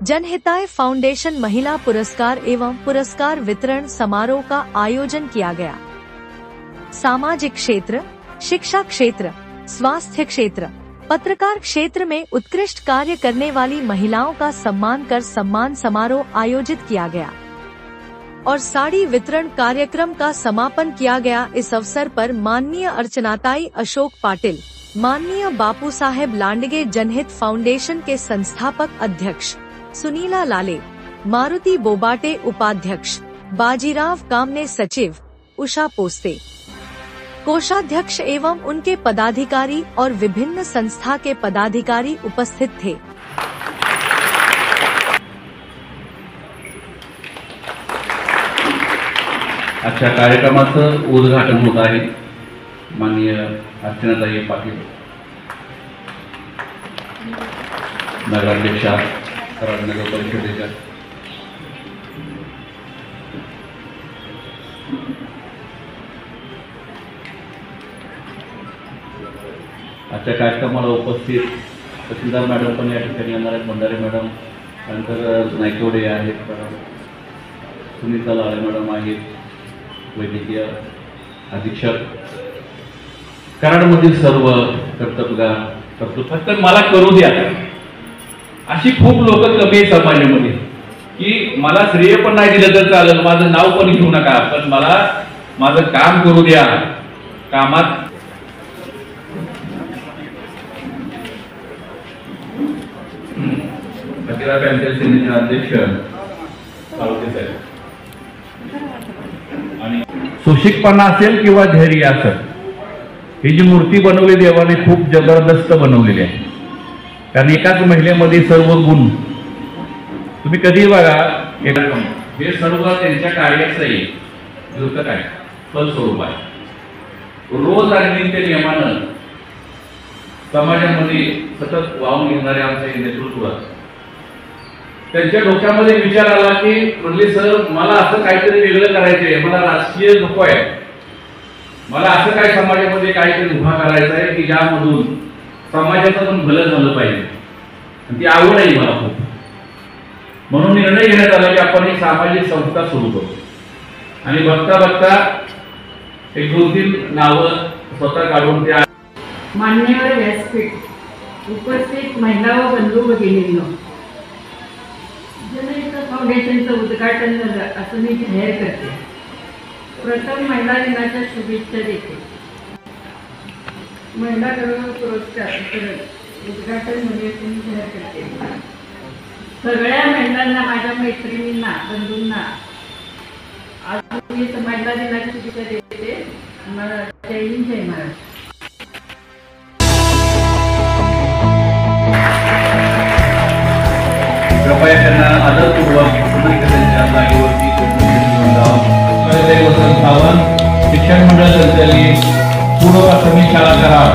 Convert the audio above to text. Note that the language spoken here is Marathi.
जनहिताय फाउंडेशन महिला पुरस्कार एवं पुरस्कार वितरण समारोह का आयोजन किया गया। सामाजिक क्षेत्र, शिक्षा क्षेत्र, स्वास्थ्य क्षेत्र, पत्रकार क्षेत्र में उत्कृष्ट कार्य करने वाली महिलाओं का सम्मान कर सम्मान समारोह आयोजित किया गया और साड़ी वितरण कार्यक्रम का समापन किया गया। इस अवसर पर माननीय अर्चनाताई अशोक पाटिल, माननीय बापू साहेब लांडगे जनहित फाउंडेशन के संस्थापक अध्यक्ष सुनीला लाले, मारुति बोबाटे उपाध्यक्ष, बाजीराव कामने सचिव, उषा पोस्ते कोषाध्यक्ष एवं उनके पदाधिकारी और विभिन्न संस्था के पदाधिकारी उपस्थित थे। आजच्या कार्यक्रमाचं उद्घाटन होत आहे। माननीय अर्चनाताई पाटील, नगराध्यक्षा, कराड नगर परिषदेच्या आजच्या कार्यक्रमाला उपस्थित तहसीलदार मॅडम पण या ठिकाणी येणार आहेत, भंडारे मॅडम, नंतर नायकवडे आहेत, सुनीता लाले मॅडम आहेत, वैद्यकीय अधीक्षक, कराडमधील सर्व कर्तबगार करतो। फक्त मला करू द्या अशी खूप लोक कमी आहेत समाजामध्ये की मला श्रेय पण नाही दिलं तर चालेल, माझं नाव पण घेऊ नका, पण मला माझं काम करू द्या। कामात प्रतिभा पॅनल सेनेचे अध्यक्ष आणि सुशिकपणा असेल किंवा धैर्य असेल, ही जी मूर्ती बनवली देवाने खूप जबरदस्त बनवलेली आहे। कारण एकाच महिलेमध्ये सर्व गुण तुम्ही कधी बघा, हे सर्व त्यांच्या कार्याचं द्योतक आहे, फलस्वरूप आहे। रोज आणि नित्य नियमानं समाजामध्ये सतत वाहून घेणारे आमचे नेतृत्व, त्यांच्या डोक्यामध्ये विचार आला की म्हणले सर मला असं काहीतरी वेगळं करायचंय, मला राजकीय नको आहे, मला असं काय समाजामध्ये काहीतरी उभा करायचं आहे की ज्यामधून समाजाचं पण भलं झालं पाहिजे, ती आवड आहे मला खूप। म्हणून निर्णय घेण्यात आला की आपण एक सामाजिक संस्था सुरू करू आणि बघता बघता एक 2-3 नावं स्वतः काढून त्या मान्यवर व्यासपीठ उपस्थित महिला व बंधू भगिनींनो, जनहित फाउंडेशनचं उद्घाटन झालं असं मी जाहीर करते। प्रथम महिला दिनाच्या शुभेच्छा देते। महिला गौरव पुरस्कार उद्घाटन मध्ये मी जाहीर करते। सगळ्या महिलांना, माझ्या मैत्रिणींना, बंधूंना आज मी महिला दिनाच्या शुभेच्छा देते। जय हिंद, जय महाराष्ट्र। कृपया त्यांना आदरपूर्वक त्यांच्या जागेवरती वसंत सावंत, शिक्षण मंडळ संचालित पूर्व प्राथमिक शाळा कराड।